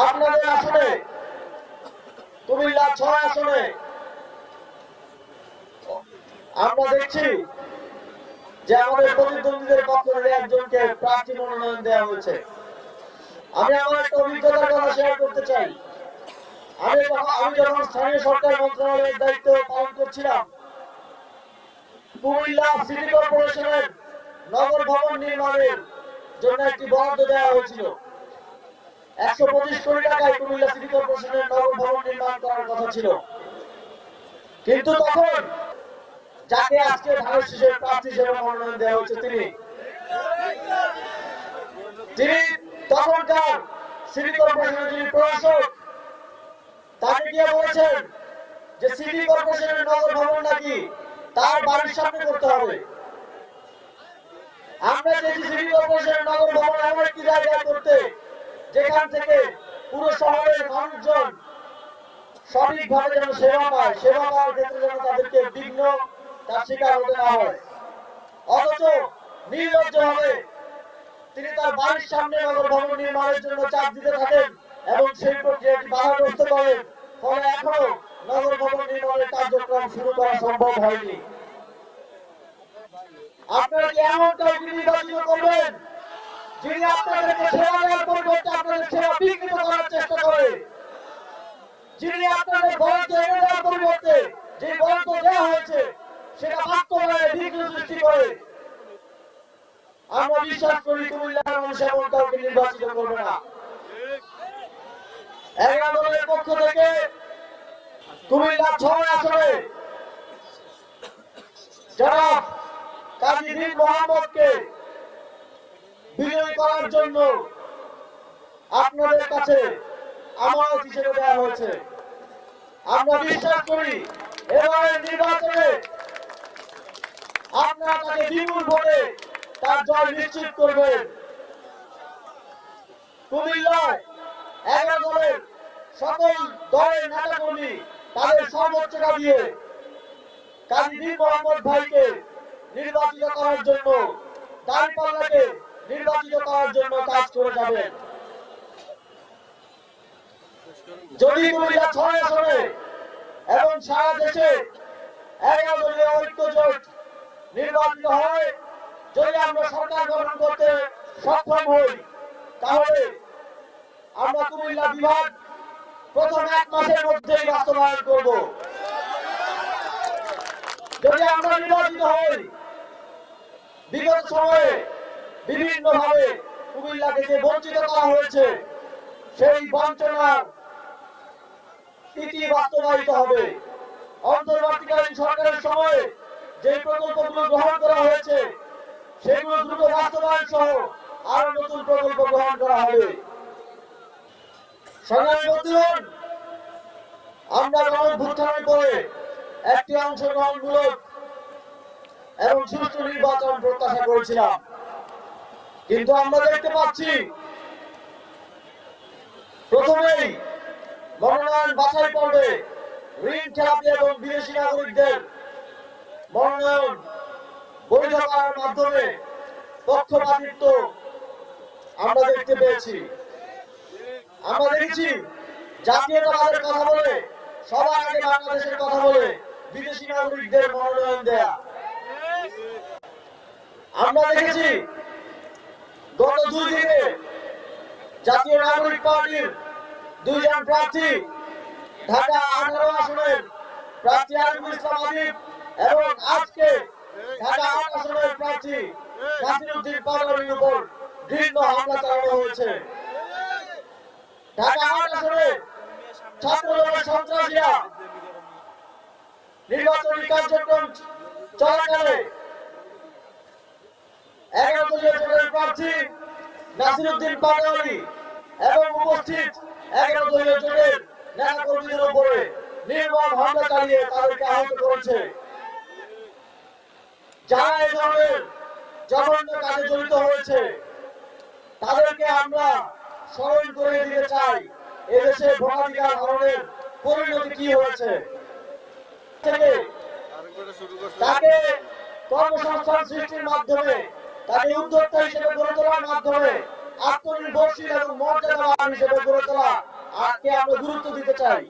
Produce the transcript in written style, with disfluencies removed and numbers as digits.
আপনাদের আসনে কুমিল্লা ৬ আসনে আমরা দেখছি যে আমাদের প্রতিদ্বন্দ্বীদের পক্ষ থেকে একজনকে প্রার্থী মনোনয়ন দেওয়া হয়েছে। আমি আমার একটা অভিজ্ঞতার কথা শেয়ার করতে চাই। আমি যখন স্থানীয় সরকার মন্ত্রণালয়ের দায়িত্ব পালন করছিলাম, কুমিল্লা সিটি কর্পোরেশনের নগর ভবন নির্মাণের জন্য একটি বরাদ্দ দেওয়া হয়েছিল। ১২৫ কোটি টাকায় কুমিল্লা সিটি কর্পোরেশনের নগর ভবন নির্মাণ করার কথা ছিল। কিন্তু তখন যাকে আজকে ধানের শীষের প্রার্থী হিসেবে মনোনয়ন দেওয়া হয়েছে তিনি তখনকার সিটি কর্পোরেশনের যিনি প্রশাসক, তাকে গিয়ে বলেছেন যে সিটি কর্পোরেশনের নগর ভবন নাকি তার বাড়ির সামনে করতে হবে। আমরা চাইছি সিটি কর্পোরেশনের নগর ভবন এমন একটি জায়গায় করতে যেখান থেকে পুরো শহরের মানুষজন সঠিকভাবে যেন সেবা পায়, সেবা পাওয়ার ক্ষেত্রে যেন তাদেরকে বিঘ্ন তার শিকার হতে না হয়। অথচ নির্লজ্জভাবে তিনি তার বাড়ির সামনে নগর ভবন নির্মাণের জন্য চাপ দিতে থাকেন এবং সেই প্রক্রিয়াটি বাধাগ্রস্ত করেন। ফলে এখনো নগর ভবন নির্মাণের কার্যক্রম শুরু করা সম্ভব হয়নি। আপনারা কি এমন কাউকে নির্বাচিত করবেন যিনি আপনাদেরকে সেবা দেওয়ার পরিবর্তে আপনাদের সেবা বিঘ্নিত করার চেষ্টা করে, যিনি আপনাদের বরাদ্দ এনে দেওয়ার পরিবর্তে যে বরাদ্দ দেওয়া হয়েছে সেটা বাস্তবায়নে বিঘ্ন সৃষ্টি করে? আমরা বিশ্বাস করি কুমিল্লার মানুষ এমন কাউকে নির্বাচিত করবে না। 11 দলের পক্ষ থেকে কুমিল্লা ৬ আসনে জনাব কাজী দীন মোহাম্মদকে বিজয়ী করার জন্য আপনাদের কাছে আমানত হিসেবে দেওয়া হয়েছে। আমরা বিশ্বাস করি এবারের নির্বাচনে আপনারা তাকে বিপুল ভোটে তার জয় নিশ্চিত করবেন। কুমিল্লায় 11 দলের সকল দলের নেতাকর্মী তাদের সর্বোচ্চটা দিয়ে কাজী দীন মোহাম্মদ ভাইকে নির্বাচিত করার জন্য, দাঁড়িপাল্লাকে নির্বাচিত করার জন্য কাজ করে যাবেন। যদি কুমিল্লা ৬ আসনে এবং সারা দেশে 11 দলীয় ঐক্য জোট নির্বাচিত হয়, যদি আমরা সরকার গঠন করতে সক্ষম হই, তাহলে আমরা কুমিল্লা বিভাগ প্রথম 1 মাসের মধ্যেই বাস্তবায়ন করব। যদি আমরা নির্বাচিত হই, বিগত সময়ে বিভিন্নভাবে কুমিল্লাকে যে বঞ্চিত করা হয়েছে সেই বঞ্চনার ইতি বাস্তবায়িত হবে। অন্তর্বর্তীকালীন সরকারের সময়ে যে প্রকল্পগুলো গ্রহণ করা হয়েছে সেগুলো দ্রুত বাস্তবায়ন সহ আরো নতুন প্রকল্প গ্রহণ করা হবে। সংগ্রামী বন্ধুগণ, আমরা গণঅভ্যুত্থানের পরে একটি অংশগ্রহণমূলক এবং সুষ্ঠু নির্বাচন প্রত্যাশা করেছিলাম, কিন্তু আমরা দেখতে পাচ্ছি প্রথমেই মনোনয়ন বাছাই পর্বে ঋণ খেলাপি এবং বিদেশি নাগরিকদের মনোনয়ন বৈধ করার মাধ্যমে পক্ষপাতিত্ব আমরা দেখতে পেয়েছি। আমরা দেখেছি জাতীয়তাবাদের কথা বলে, সবার আগে বাংলাদেশের কথা বলে বিদেশি নাগরিকদের মনোনয়ন দেয়া। আমরা দেখেছি গত 2 দিনে জাতীয় নাগরিক পার্টির 2 জন প্রার্থী, ঢাকা 18 আসনের প্রার্থী আরিফুল ইসলাম আদিব এবং আজকে ঢাকা 8 আসনের প্রার্থী নাসিরউদ্দিন পাটোয়ারির উপর ঘৃণ্য হামলা চালানো হয়েছে। ঢাকা 8 আসনে ছাত্রদলের সন্ত্রাসীরা নির্বাচনী কার্যক্রম চলাকালে 11 দলীয় জোটের প্রার্থী নাসিরউদ্দিন পাটোয়ারি এবং উপস্থিত 11 দলীয় জোটের নেতাকর্মীদের উপরে নির্মম হামলা চালিয়ে তাদেরকে আহত করেছে। যারা এই ধরনের জঘন্য কাজে জড়িত হয়েছে তাদেরকে আমরা স্মরণ করে দিতে চাই এদেশে ভোটাধিকার হরণের পরিণতি কি হয়েছে। তাকে কর্মসংস্থান সৃষ্টির মাধ্যমে, তাকে উদ্যোক্তা হিসেবে গড়ে তোলার মাধ্যমে আত্মনির্ভরশীল এবং মর্যাদাবান হিসেবে গড়ে তোলা আজকে আমরা গুরুত্ব দিতে চাই।